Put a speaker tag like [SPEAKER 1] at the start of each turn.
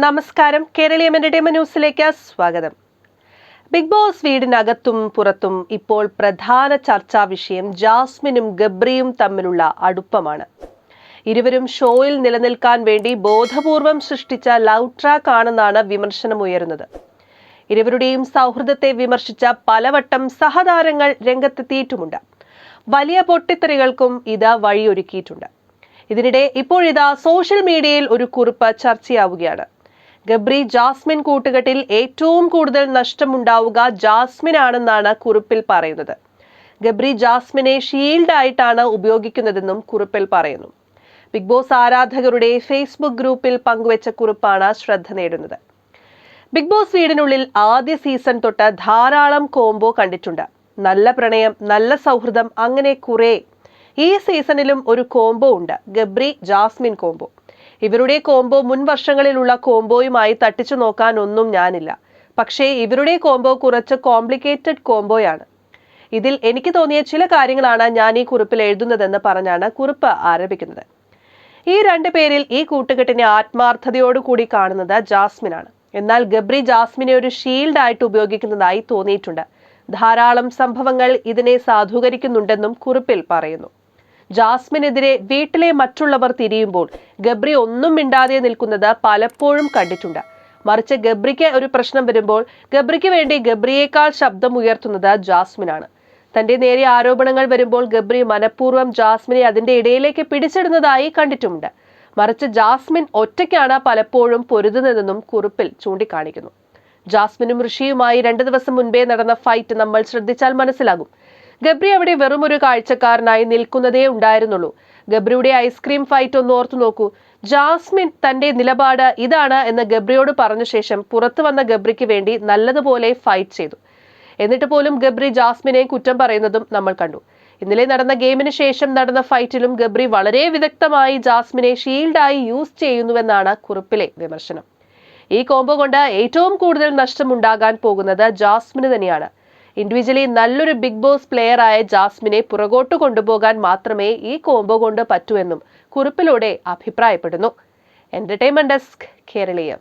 [SPEAKER 1] നമസ്കാരം. കേരളീയം എന്റർടൈൻമെന്റ് ന്യൂസിലേക്ക് സ്വാഗതം. ബിഗ് ബോസ് വീടിനകത്തും പുറത്തും ഇപ്പോൾ പ്രധാന ചർച്ചാ വിഷയം ജാസ്മിനും ഗബ്രിയും തമ്മിലുള്ള അടുപ്പമാണ്. ഇരുവരും ഷോയിൽ നിലനിൽക്കാൻ വേണ്ടി ബോധപൂർവം സൃഷ്ടിച്ച ലവ് ട്രാക്ക് ആണെന്നാണ് വിമർശനമുയരുന്നത്. ഇരുവരുടെയും സൗഹൃദത്തെ വിമർശിച്ച പലവട്ടം സഹതാരങ്ങൾ രംഗത്തെത്തിയിട്ടുമുണ്ട്. വലിയ പൊട്ടിത്തെറികൾക്കും ഇത് വഴിയൊരുക്കിയിട്ടുണ്ട്. ഇതിനിടെ ഇപ്പോഴിതാ സോഷ്യൽ മീഡിയയിൽ ഒരു കുറിപ്പ് ചർച്ചയാവുകയാണ്. ഗബ്രി ജാസ്മിൻ കൂട്ടുകെട്ടിൽ ഏറ്റവും കൂടുതൽ നഷ്ടമുണ്ടാവുക ജാസ്മിനാണെന്നാണ് കുറിപ്പിൽ പറയുന്നത്. ഗബ്രി ജാസ്മിനെ ഷീൽഡ് ആയിട്ടാണ് ഉപയോഗിക്കുന്നതെന്നും കുറിപ്പിൽ പറയുന്നു. ബിഗ് ബോസ് ആരാധകരുടെ ഫേസ്ബുക്ക് ഗ്രൂപ്പിൽ പങ്കുവച്ച കുറിപ്പാണ് ശ്രദ്ധ നേടുന്നത്. ബിഗ് ബോസ് വീടിനുള്ളിൽ ആദ്യ സീസൺ തൊട്ട് ധാരാളം കോംബോ കണ്ടിട്ടുണ്ട്. നല്ല പ്രണയം, നല്ല സൗഹൃദം, അങ്ങനെ കുറേ. ഈ സീസണിലും ഒരു കോംബോ ഉണ്ട്, ഗബ്രി ജാസ്മിൻ കോംബോ. ഇവരുടെ കോംബോ മുൻ വർഷങ്ങളിലുള്ള കോംബോയുമായി തട്ടിച്ചു നോക്കാൻ ഒന്നും ഞാനില്ല. പക്ഷേ ഇവരുടെ കോംബോ കുറച്ച് കോംപ്ലിക്കേറ്റഡ് കോംബോയാണ്. ഇതിൽ എനിക്ക് തോന്നിയ ചില കാര്യങ്ങളാണ് ഞാൻ ഈ കുറിപ്പിൽ എഴുതുന്നതെന്ന് പറഞ്ഞാണ് കുറിപ്പ് ആരംഭിക്കുന്നത്. ഈ രണ്ടു പേരിൽ ഈ കൂട്ടുകെട്ടിനെ ആത്മാർത്ഥതയോടുകൂടി കാണുന്നത് ജാസ്മിനാണ്. എന്നാൽ ഗബ്രി ജാസ്മിനെ ഒരു ഷീൽഡ് ആയിട്ട് ഉപയോഗിക്കുന്നതായി തോന്നിയിട്ടുണ്ട്. ധാരാളം സംഭവങ്ങൾ ഇതിനെ സാധൂകരിക്കുന്നുണ്ടെന്നും കുറിപ്പിൽ പറയുന്നു. ജാസ്മിനെതിരെ വീട്ടിലെ മറ്റുള്ളവർ തിരിയുമ്പോൾ ഗബ്രി ഒന്നും മിണ്ടാതെ നിൽക്കുന്നത് പലപ്പോഴും കണ്ടിട്ടുണ്ട്. മറിച്ച് ഗബ്രിക്ക് ഒരു പ്രശ്നം വരുമ്പോൾ ഗബ്രിക്ക് വേണ്ടി ഗബ്രിയേക്കാൾ ശബ്ദം ഉയർത്തുന്നത് ജാസ്മിനാണ്. തന്റെ നേരെ ആരോപണങ്ങൾ വരുമ്പോൾ ഗബ്രി മനഃപൂർവ്വം ജാസ്മിനെ അതിന്റെ ഇടയിലേക്ക് പിടിച്ചിടുന്നതായി കണ്ടിട്ടുമുണ്ട്. മറിച്ച് ജാസ്മിൻ ഒറ്റയ്ക്കാണ് പലപ്പോഴും പൊരുതുന്നതെന്നും കുറിപ്പിൽ ചൂണ്ടിക്കാണിക്കുന്നു. ജാസ്മിനും ഋഷിയുമായി 2 ദിവസം മുൻപേ നടന്ന ഫൈറ്റ് നമ്മൾ ശ്രദ്ധിച്ചാൽ മനസ്സിലാകും. ഗബ്രി അവിടെ വെറും ഒരു കാഴ്ചക്കാരനായി നിൽക്കുന്നതേ ഉണ്ടായിരുന്നുള്ളൂ. ഗബ്രിയുടെ ഐസ്ക്രീം ഫൈറ്റ് ഒന്ന് ഓർത്തു നോക്കൂ. ജാസ്മിൻ തന്റെ നിലപാട് ഇതാണ് എന്ന് ഗബ്രിയോട് പറഞ്ഞ ശേഷം പുറത്തു വന്ന ഗബ്രിക്ക് വേണ്ടി നല്ലതുപോലെ ഫൈറ്റ് ചെയ്തു. എന്നിട്ട് പോലും ഗബ്രി ജാസ്മിനെ കുറ്റം പറയുന്നതും നമ്മൾ കണ്ടു. ഇന്നലെ നടന്ന ഗെയിമിന് ശേഷം നടന്ന ഫൈറ്റിലും ഗബ്രി വളരെ വിദഗ്ധമായി ജാസ്മിനെ ഷീൽഡായി യൂസ് ചെയ്യുന്നുവെന്നാണ് കുറിപ്പിലെ വിമർശനം. ഈ കോംബോ കൊണ്ട് ഏറ്റവും കൂടുതൽ നഷ്ടമുണ്ടാകാൻ പോകുന്നത് ജാസ്മിന് തന്നെയാണ്. ഇൻഡിവിജ്വലി നല്ലൊരു ബിഗ് ബോസ് പ്ലെയർ ആയ ജാസ്മിനെ പുറകോട്ട് കൊണ്ടുപോകാൻ മാത്രമേ ഈ കോംബോ കൊണ്ട് പറ്റൂ എന്നും കുറിപ്പിലൂടെ അഭിപ്രായപ്പെടുന്നു. Entertainment desk, Keraleeyam.